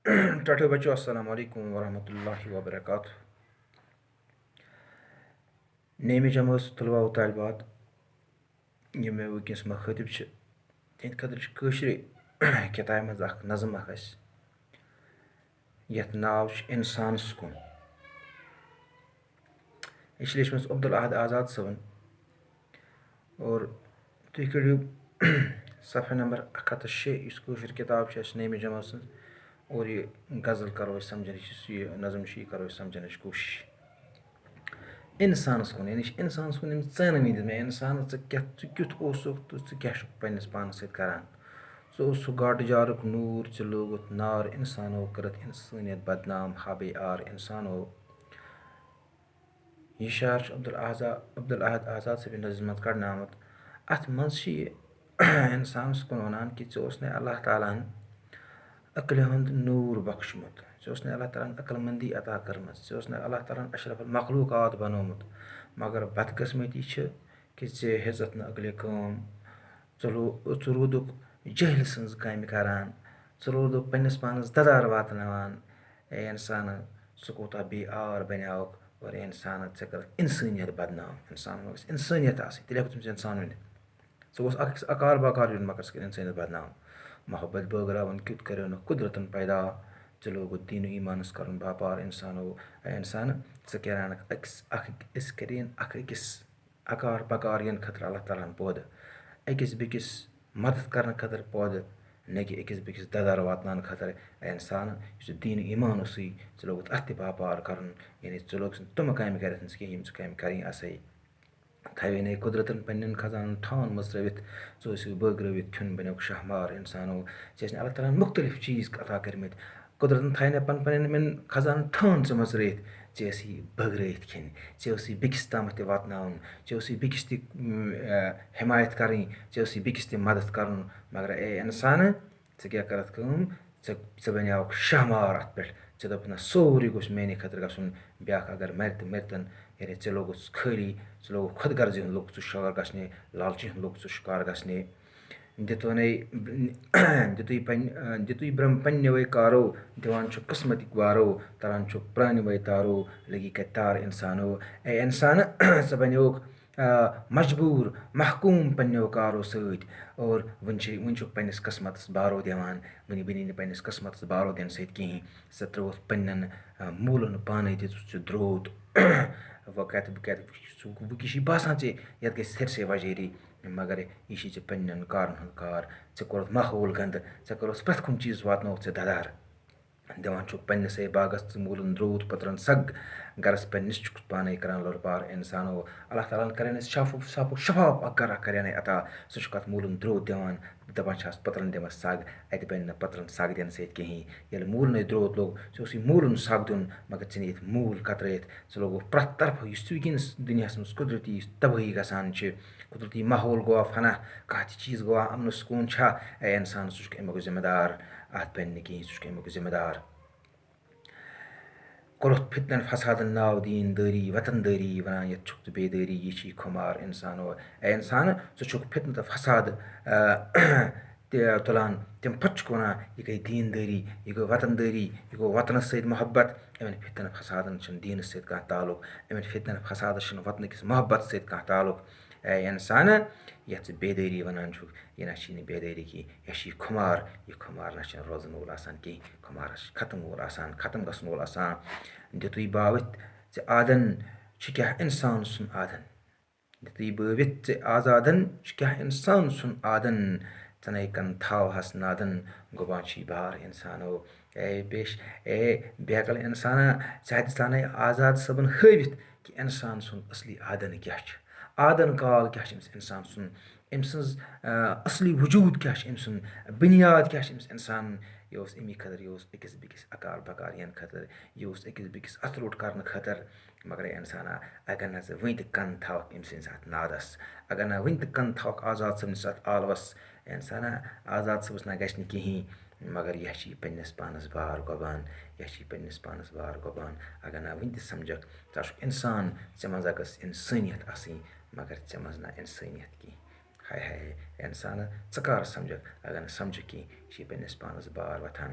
ٹھٹھو بچو السلام علیکم ورحمۃ اللہ وبرکاتہ نیمِ جمٲژ طلبہ و طالبات یِم مےٚ وٕنکٮ۪س مخٲطِب چھِ تِہنٛدِ خٲطرٕ چھِ کٲشرِ کِتابہِ منٛز اکھ نظم اکھ اَسہِ یَتھ ناو چھُ اِنسانَس کُن یہِ چھِ لیچھمٕژ عبدالاحد آزاد صٲبن اور تُہۍ کٔڑِو صفحہ نمبر 106 یُس کٲشِر کِتاب چھِ اَسہِ نیمِ جمٲژ سٕنٛز اور یہِ غزل کَرو أسۍ سَمجھنٕچ یُس یہِ نظم چھِ یہِ کَرو أسۍ سَمجھنٕچ کوٗشِش اِنسانَس کُن یعنی چھِ اِنسانَس کُن أمِس ژٲنہٕ دِژ مےٚ اِنسانَس ژٕ کیُتھ اوسُکھ تہٕ ژٕ کیٛاہ چھُکھ پنٛنِس پانَس سۭتۍ کَران ژٕ اوسُکھ گاٹہٕ جارُک نوٗر ژےٚ لوگُتھ نار اِنسانو کٔرٕتھ اِنسٲنیت بدنام ہابے آر اِنسانو یہِ شعر چھُ عبدالاحد آزاد صٲبِن نظمہِ منٛز کَڑنہٕ آمُت اَتھ منٛز چھِ یہِ اِنسانَس کُن وَنان کہِ ژےٚ اوس نہٕ اللہ تعالیٰ ہَن عقلہِ ہُنٛد نوٗر بخشمُت ژےٚ اوس نہٕ اللہ تعالیٰ ہَن عقل منٛدی عطا کٔرمٕژ ژےٚ اوس نہٕ اللہ تعالیٰ ہَن اشرف المخلوٗقات بنومُت مگر بدقٕسمتی چھِ کہِ ژےٚ ہیٚژٕتھ نہٕ عقلہِ کٲم ژٕ روٗدُکھ جٲہلہِ سٕنٛز کامہِ کَران ژٕ روٗدُکھ پنٛنِس پانَس دَدار واتناوان اے اِنسانہٕ ژٕ کوٗتاہ بے آر بَنیٛاوُکھ اور اے اِنسانہٕ ژےٚ کٔرٕتھ اِنسٲنیت بدنام اِنسانَس گٔژھ اِنسٲنیت آسٕنۍ تیٚلہِ ہٮ۪کو تٔمِس اِنسان ؤنِتھ ژٕ گوٚژھ اکھ أکِس اکار بکار یُن مگر ژٕ کٔرۍ اِنسٲنیت بدنام محبت بٲگراوُن کیُتھ کٔرِو نہٕ قُدرتَن پیدا ژےٚ لوگُتھ دیٖنہٕ ایٖمانَس کَرُن باپار اِنسانو اے اِنسانہٕ ژٕ کَرانَکھ أسۍ کَرین اکھ أکِس اکار بکار یِنہٕ خٲطرٕ اللہ تعالیٰ ہَن پٲدٕ أکِس بیٚکِس مدد کَرنہٕ خٲطرٕ پٲدٕ نہ کہِ أکِس بیٚکِس دَدار واتناونہٕ خٲطرٕ اے اِنسانہٕ یُس ژےٚ دیٖنہٕ ایٖمان اوسُے ژےٚ لوگُتھ اَتھ تہِ باپار کَرُن یعنی ژٕ لوگُکھ نہٕ تِمہٕ کامہِ کَرٮ۪تھ نہٕ ژٕ کینٛہہ یِم ژٕ کامہِ کَرٕنۍ آسَے تھاوینے قُدرتَن پنٛنٮ۪ن خزانَن ٹھان مٔژرٲوِتھ ژٕ ٲسِکھ بٲگرٲوِتھ کھیوٚن بنیوکھ شاہمار اِنسانو ژےٚ ٲسۍ نہٕ اللہ تعالیٰ ہَن مُختٔلِف چیٖز عطا کٔرمٕتۍ قُدرتَن تھاینَے پنٛنٮ۪ن یِمَن خزانَن ٹھان ژٕ مٔژرٲیِتھ ژےٚ ٲسی بٲگرٲیِتھ کھٮ۪نۍ ژےٚ ٲسٕے بیٚکِس تامَتھ تہِ واتناوُن ژےٚ ٲسٕے بیٚکِس تہِ حمایت کَرٕنۍ ژےٚ ٲسٕے بیٚکِس تہِ مدد کَرُن مگر اے اِنسانہٕ ژٕ کیٛاہ کَرَتھ کٲم ژٕ بَنیٛاوُکھ شاہمار اَتھ پٮ۪ٹھ ژےٚ دوٚپُتھ نہ سورُے گوٚژھ میٛانہِ خٲطرٕ گژھُن بیٛاکھ اگر مَرِ تہٕ مٔرۍتَن یعنی ژےٚ لوگُتھ خٲلی ژٕ لوگُکھ خۄد غرضی ہُنٛد لوٚگُکھ ژٕ شکار گژھنہِ لالچی ہُنٛد لوٚگُکھ ژٕ شکار گژھنہِ دِتُے برٛم پنٛنیوَے کارو دِوان چھُ قٕسمَتٕکۍ وارو تَران چھُکھ پرٛانہِ وَے تارو لٔگی کَتہِ تار اِنسانو اے اِنسانہٕ ژٕ بَنیوکھ مجبوٗر محکوٗم پنٛنیو کارو سۭتۍ اور وٕنۍ چھُکھ پنٛنِس قٕسمَتَس بارو دِوان وٕنہِ بَنی نہٕ پنٛنِس قٕسمَتَس بارو دِنہٕ سۭتۍ کِہیٖنۍ ژٕ ترٛووُتھ پنٛنٮ۪ن موٗلَن پانَے دِژٕتھ ژٕ درٛوت وۄنۍ چھِ باسان ژےٚ یَتھ گژھِ سٲرسٕے وَجٲری مگر یہِ چھِ ژےٚ پنٛنٮ۪ن کارَن ہُنٛد کار ژےٚ کوٚرُتھ ماحول گنٛدٕ ژےٚ کوٚرُتھ پرٛٮ۪تھ کُنہِ چیٖز واتنووُتھ ژےٚ دَدار دِوان چھُکھ پنٛنِسٕے باغَس ژٕ موٗلَن درٛوٗت پٔترَن سَگ گَرَس پنٛنِس چھُکھ پانَے کَران لوٚر پار اِنسانو اللہ تعالیٰ ہَن کَرن اَسہِ صافو شفاف اَکھ گَرٕ اَکھ کَرے عطا سُہ چھُکھ اَتھ موٗلَن درٛوت دِوان دَپان چھِ اَتھ پٔترَن دِمَس سَگ اَتہِ بَنہِ نہٕ پٔترَن سَگ دِنہٕ سۭتۍ کِہیٖنۍ ییٚلہِ موٗلنٕے درٛوت لوٚگ ژےٚ اوسُے موٗلَن سَگ دیُن مگر ژٕ نِیِتھ موٗل کَترٲیِتھ ژٕ لوگُکھ پرٛٮ۪تھ طرفہٕ یُس تہِ وٕنکٮ۪نَس دُنیاہَس منٛز قُدرٔتی تبٲہی گژھان چھِ قُدرٔتی ماحول گوٚوا فنا کانٛہہ تہِ چیٖز گوٚوا اَمنہٕ سکوٗن چھا اے اِنسان ژٕ چھُکھ اَمیُک ذِمہٕ دار اَتھ بَنہِ نہٕ کِہیٖنۍ ژٕ چھُکھ اَمیُک ذِمہٕ دار کوٚرُتھ فِتنَن فسادَن ناو دیٖن دٲری وطن دٲری وَنان یَتھ چھُکھ ژٕ بے دٲری یہِ چھی خُمار اِنسانو اے اِنسانہٕ ژٕ چھُکھ فِتنہٕ تہٕ فساد تہِ تُلان تَمہِ پَتہٕ چھُکھ وَنان یہِ گٔے دیٖن دٲری یہِ گوٚو وطن دٲری یہِ گوٚو وطنَس سۭتۍ محبت یِمَن فِتنہٕ فسادَن چھِنہٕ دیٖنَس سۭتۍ کانٛہہ تعلُق یِمَن فِتنَن فسادَس چھِنہٕ وطنہٕ کِس محبتَس سۭتۍ کانٛہہ تعلُق اے اِنسانہٕ یَتھ ژٕ بے دٲری وَنان چھُکھ یہِ نہ چھی نہٕ بے دٲری کینٛہہ یہِ چھی خُمار یہِ خُمار نہ چھِنہٕ روزَن وول آسان کینٛہہ خُمارَس چھِ ختم وول آسان ختم گژھن وول آسان دِتُے بٲوِتھ ژےٚ آدَن چھُ کیٛاہ اِنسان سُنٛد آدَن دِتُے بٲوِتھ ژےٚ آزادَن چھُ کیٛاہ اِنسان سُنٛد آدَن ژَنَے کَن تھاوہَس نادَن گۄبان چھی بار اِنسانو بیکَل اِنسانا ژےٚ دِژانَے آزاد صٲبَن ہٲوِتھ کہِ اِنسان سُنٛد اَصلی آدَن کیٛاہ چھُ آدَن کال کیٛاہ چھُ أمِس اِنسان سُنٛد أمۍ سٕنٛز اَصلی وجوٗد کیٛاہ چھِ أمۍ سُنٛد بُنیاد کیٛاہ چھِ أمِس اِنسان یہِ اوس اَمی خٲطرٕ یہِ اوس أکِس بیٚکِس اکار بکار یِنہٕ خٲطرٕ یہِ اوس أکِس بیٚکِس اَتھٕ روٚٹ کَرنہٕ خٲطرٕ مگر اِنسانا اگر نہٕ ژٕ وٕنہِ تہِ کَن تھاوَکھ أمۍ سٕنٛدِس اَتھ نادَس اگر نہٕ وٕنہِ تہِ کَن تھاوَکھ آزاد صٲبنِس اَتھ عالوَس اِنسانا آزاد صٲبَس نہ گژھِ نہٕ کِہیٖنۍ مگر یہِ چھی پنٛنِس پانَس بار گۄبان یہِ چھی پنٛنِس پانَس بار گۄبان اگر نہ وٕنہِ تہِ سَمجھکھ ژٕ چھُکھ اِنسان ژےٚ منٛز گٔژھ اِنسٲنیت آسٕنۍ مگر ژےٚ منٛز نہ اِنسٲنیت کینٛہہ ہاے ہاے اِنسانہٕ ژٕ کر سَمجھکھ اگر نہٕ سَمجھکھ کینٛہہ یہِ چھی پنٛنِس پانَس بار وۄتھان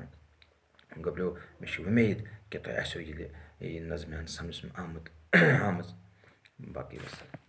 گۄبلیو مےٚ چھِ وُمید کہِ تۄہہِ آسیو یہِ نظمہِ ہٕنٛز سمجھَس منٛز آمٕژ باقٕے وَسلام.